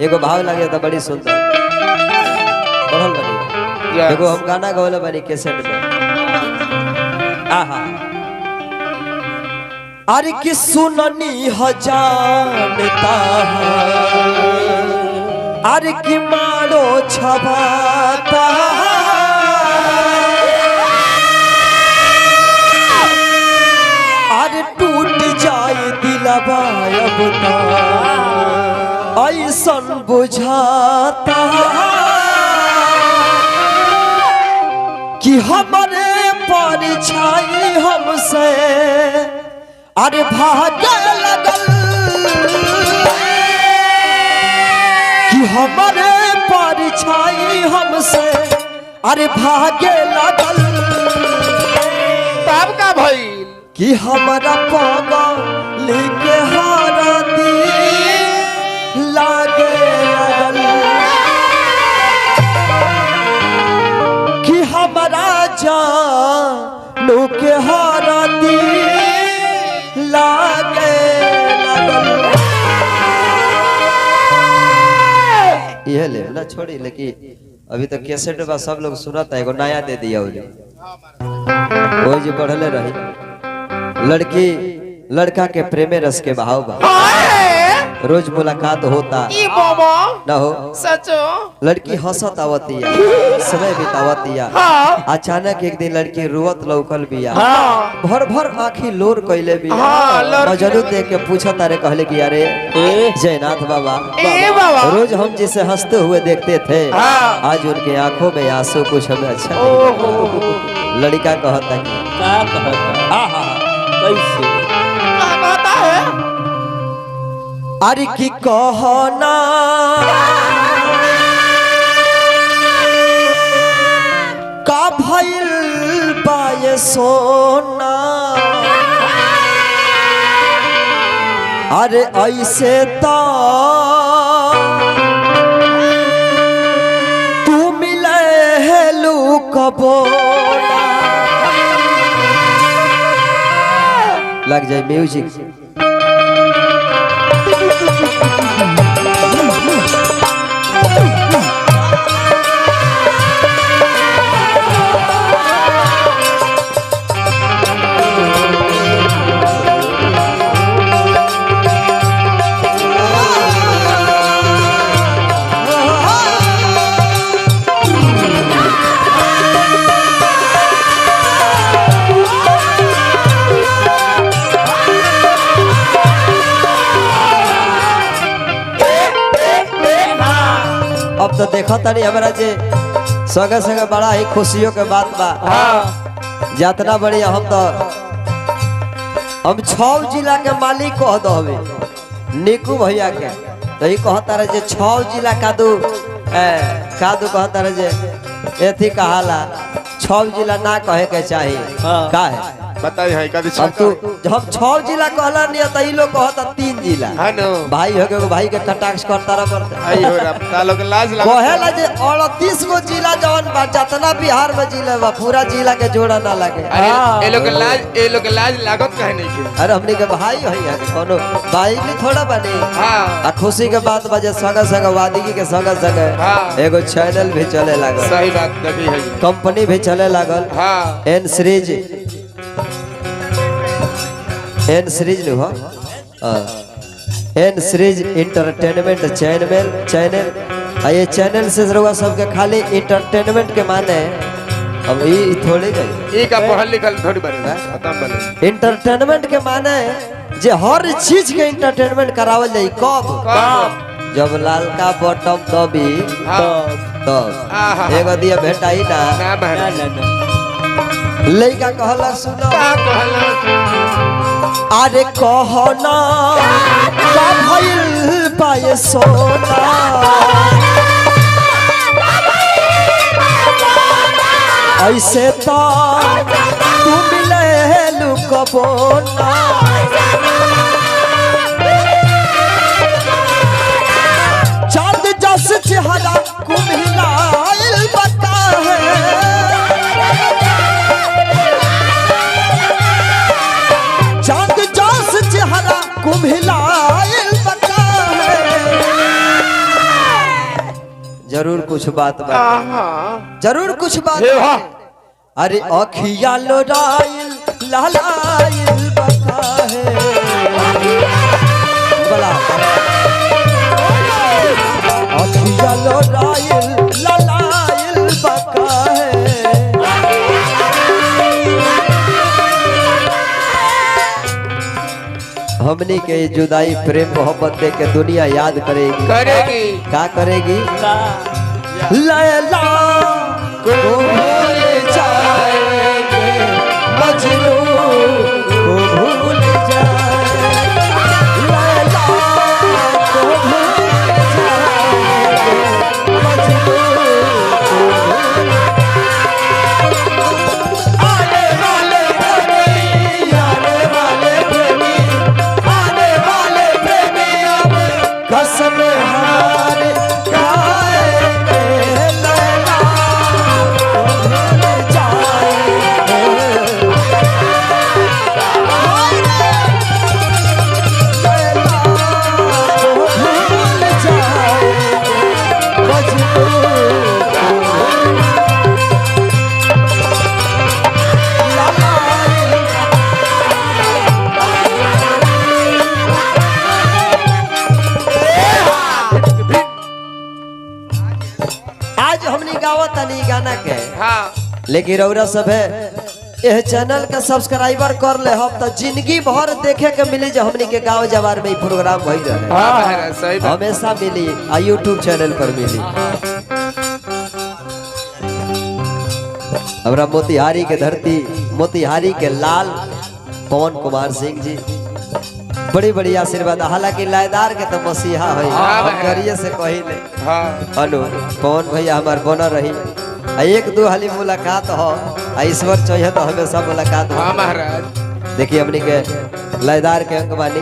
एगो भाव लगे तो बड़ी सुंदर बढ़ल बनी। एगो हम गाना गवले बनी कैसेट में। आहा अरे कि सुननी हजानता अरे कि मारो छबाता अरे टूट जाए दिलवा अब ऐसन बुझाता कि हमारे परछाई हमसे अरे भागे लगल कि हमारे परछाई हमसे अरे भागे लगल तब का भइल कि हमारा पगा लेके हारती लागे लगल कि हमारा जानू के हारती लागे लगल। यह ले ना छोड़ी लेकिन अभी तक कैसेट बा सब लोग सुनता है। एगो नया दे दिया वो जो बढ़ले रही लड़की लड़का के प्रेमे रस के बहाव बा रोज मुलाकात होता न हो सचो लड़की हंसत आवतिया समय बितावतिया अचानक एक दिन लड़की रोवत लौकल बिया भर भर आँखी लोर कैले बिया मजनू देख के पूछा तारे कहले कि अरे जयनाथ बाबा रोज हम जिसे हंसते हुए देखते थे आज उनके आंखों में आंसू कुछ हमें अच्छा नहीं लगा। लड़का कहता है अरे की कहना का भइल बाये सोना अरे ऐसे तो तू मिले हेलू कबोला लग जाए म्यूजिक। अब तो देखो तनी हमारा जे सगे सगे बड़ा ही खुशियों के बात बा जितना बड़ी हम 6 जिला के मालिक कह दो हमें निकू भैया के तो ही कहता रहे जे 6 जिला कादू कहता रहे जे एथी कहाला 6 जिला ना कहे के चाहिए का है बताई है कदी अब तू हम 6 जिला कहला नहीं त ई लोग कहता 3 जिला हां नो भाई हो के भाई के कटाक्ष करता रह आई हो रा तालो के लाज लगा कहेला जे 38 गो जिला जवन बा जतना बिहार में जिला बा पूरा जिला के जोड़ा ना लगे। अरे ए लोग के लाज लागत काहे नहीं के अरे हमनी के भाई है कोनो भाई भी थोड़ा बने हां आ खुशी के बात बजे संग संग वादगी के संग संग एगो चैनल भी चले लागल। सही बात देखी है कंपनी भी चले लागल हां एन सीरीज नु हो एन सीरीज इंटरटेनमेंट चैनल ये चैनल से जरूर सबके खाली इंटरटेनमेंट के माने अब ये थोड़ी गई ई का पढ़ल लिखल थोड़ी बने खत्म बने इंटरटेनमेंट के माने जे हर चीज के इंटरटेनमेंट करावल जाई कब जब लालका बटम दबी तब एगो दिया भेटाई ना लइका कहला सुनो का कहला अरे कहना का भइल बाये सोना ऐसे तो तू मिले लुकबोना चांद जस चेहरा कुम्हिलाइल बता है चांद जस चेहरा कुम्हिलाइल बता है जरूर कुछ बात बा, हाँ जरूर कुछ बात हे बा। वाह। अरे अखिया लोराइल लहलाइल बका है बला अखिया लोराइल लहलाइल बका है। हमनी के जुदाई प्रेम मोहब्बत देख के दुनिया याद करेगी, करेगी क्या करेगी? लैला को भूल जाएंगे, मजनू को भूल जाएंगे, लैला को भूल जाएंगे, मजनू को भूल आने वाले प्रेमी, आने वाले प्रेमी, आने वाले प्रेमी अब कसम हार खाएंगे, लैला को भूल जाएंगे, लैला को भूल जाएंगे, मजनू को भूल आज हमनी गावत तनी गाना के, हाँ लेकिन रौरा सब है यह चैनल का सब्सक्राइबर कर ले हम तो जिंदगी भर देखे के मिली जो हमनी के गांव जवार में प्रोग्राम भई रहे, हाँ महाराज सही बात। हमेशा मिली आ यूट्यूब चैनल पर मिली। हमरा मोतिहारी के धरती, मोतिहारी के लाल पवन कुमार सिंह जी बड़ी बड़ी आशीर्वाद, हालांकि लायदार के तो मसीहा है, हाँ, हम करिए से कही ले हाँ अनु पवन भैया हमार बनल रही आ एक दो हाली मुलाकात हो आ ईश्वर चाहिए तो हमेशा मुलाकात हो। हाँ महाराज देखिए हमनी के लयदार के अंगवानी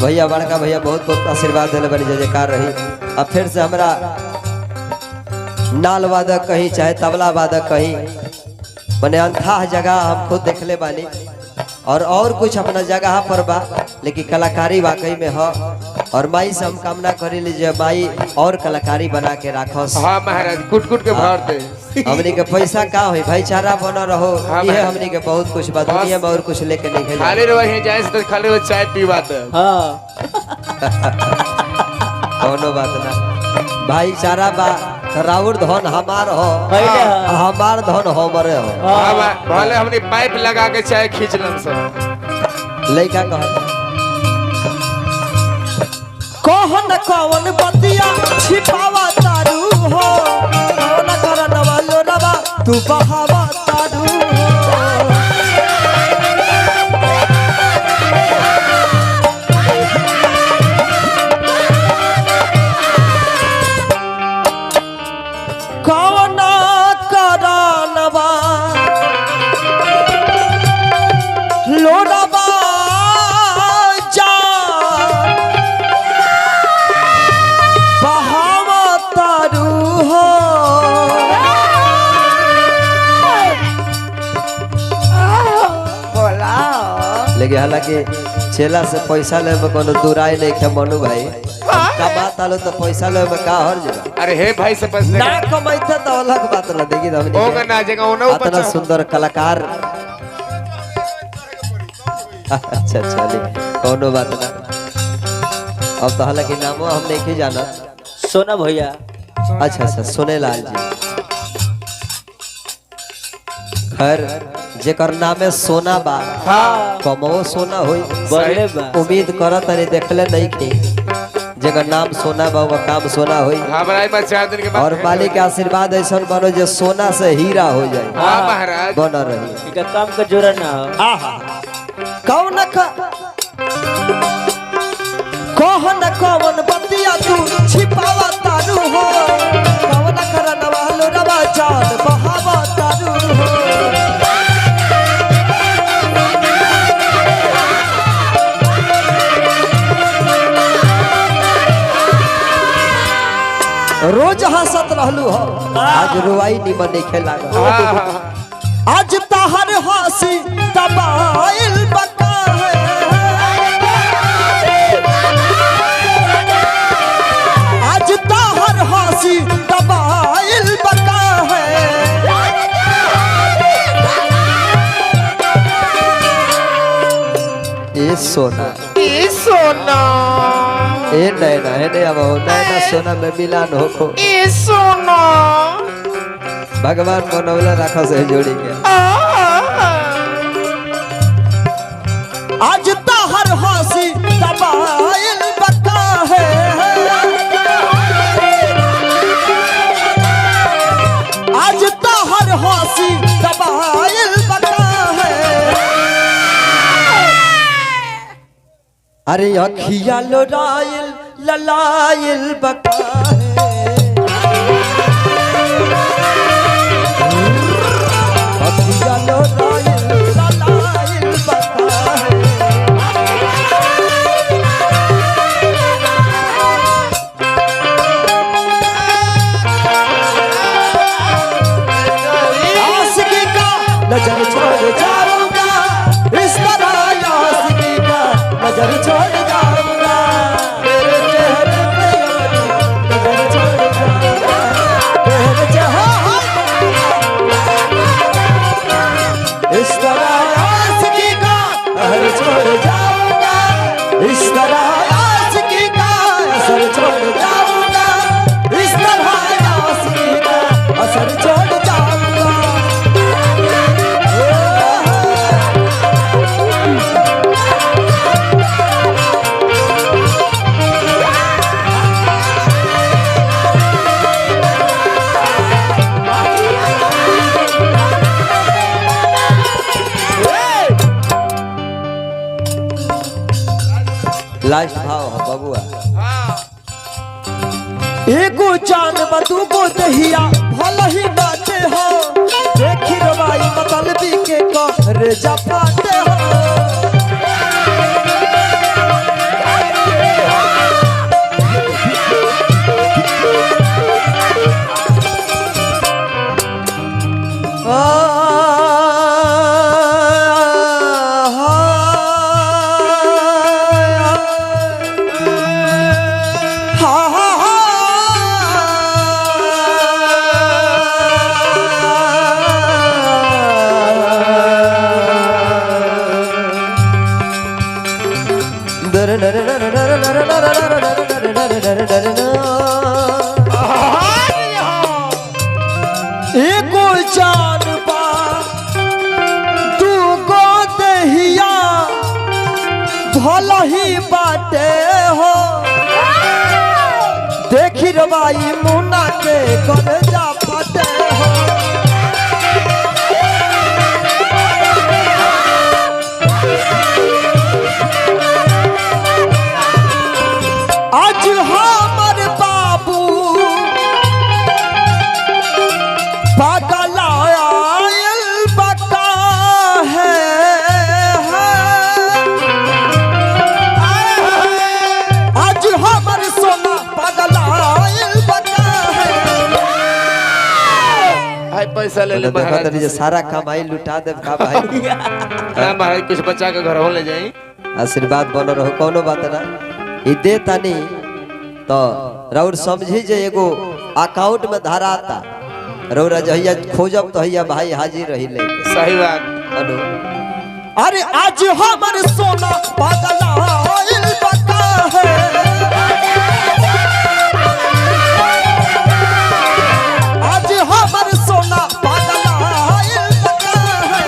भैया बड़का भैया बहुत बहुत आशीर्वाद देने वाली जय जयकार रही। अब फिर से हमरा नाल वादक कहीं चाहे तबला वादक कहीं मने अनथाह जगह हम खुद देखले बानी और कुछ अपना जगह पर बा, लेकिन कलाकारी वाकई में हो और माई से हम कामना करी लीजिए माई और कलाकारी बना के राखस। हाँ महाराज कुट कुट के भर दे। हमनी के पैसा का होई भाईचारा बना रहो, हाँ, ये भाई। हमनी के बहुत कुछ बात दुनिया में और कुछ लेके नहीं भेजा। खाली रहो जाए से तो खाली वो चाय पीवा दे। हाँ कोनो बात ना, भाईचारा बा राउर धन हमार हो, पहले हाँ। हमार धन हमरे हो। हाँ भले हमने पाइप लगा के चाय खींच लम सब। लइका कहन कौन बतिया छिपावा तारू हो, कौन करन वालो रवा तू बहावा तारू हो। कौन करनवा लोरवा जा बहावा तारू हो। लेकिन हालांकि चेला से पैसा ले में कोनो दुराई नहीं खे मनु भाई, कमाता लो तो पैसा ले में का हर जगह अरे हे भाई से पैसे ना कमाइते तो अलग बात ना, देखी तो हमनी होगा ना जगह उन्हें इतना सुंदर कलाकार। अच्छा चलिए कोनो बात ना, अब तो हालांकि नामो हम नहीं जाना। सोना भैया अच्छा अच्छा सोनेलाल जी, खैर जेकर नामे सोना बा हाँ कमो सोना होई, बोले बा उम्मीद करत तनी देखले नहीं की जेकर नाम सोना बा वो काम सोना होई, हमारा ही बस 4 दिन के बाद और मालिक के आशीर्वाद ऐसा बनो जो सोना से हीरा हो जाए, हाँ महाराज बना रही। इनका काम का जोड़ा ना हो। आहा कौन कहन कौन बतिया तू छिपावा तारू हो, कौन करन वालो रवा जान बहावा तारू हो। रोज हंसत रहलू हो, आज रुआई निमन नहीं खेला। हाँ, हाँ, आज तहर हंसी तबाइल बका है, आज तहर हंसी तबाइल सोना ए सोना ए नैना है ने अब नैना सोना में मिलान होखो ए सोना भगवान मनौला रखा से जोड़ी के आज हर हंसी दबाइल बका है आज हर हंसी दबाइल बका है अरे अखिया लोराइल ललाइल बका है अखिया लोराइल ललाइल बका है आशिकी का नजर छोड़ जाऊंगा इस तरह आशिकी का नजर छोड़ जाऊंगा तेरे चेहरे पे नजर छोड़ जाऊंगा तेरे चेहरे इस तरह आशिकी का नजर छोड़ जाऊंगा इस तरह आशिकी का असर छोड़ जाऊंगा इस तरह आशिकी का असर छोड़ जाऊंगा लास्ट भाव है बबुआ एगो जान बदू को दहिया भल ही बाटे हो देखी रवाई मतलबी के कहरे जपाते हो एको जान बा तू गो दहिया भल ही बाटे हो देखी रवाई मुन्ना के कर जा फटे हो आज हमर बाबू पागल आयल बका है आज हमर सोना पागल आयल बका है भाई पैसा ले ले देखा तरी जे सारा कमाई लुटा दे का भाई हां भाई कुछ बच्चा के घर हो ले जाई आशीर्वाद बनो रहो कोनो बात ना ई दे तानी तो रौर समझी जे एगो अकाउंट में धराता रौरा जहिया खोजब तो हैया भाई हाजिर रही लेके सही बात अनु अरे आज हमर सोना पागल आइल बका है आज हमर सोना पागल आइल बका है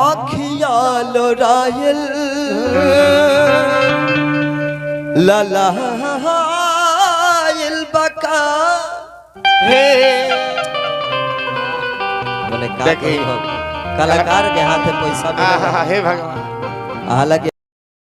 आँखिया लोराइल ललाइल बका हे मने का देखी। कलाकार के हाथ पैसा हे भगवान हालांकि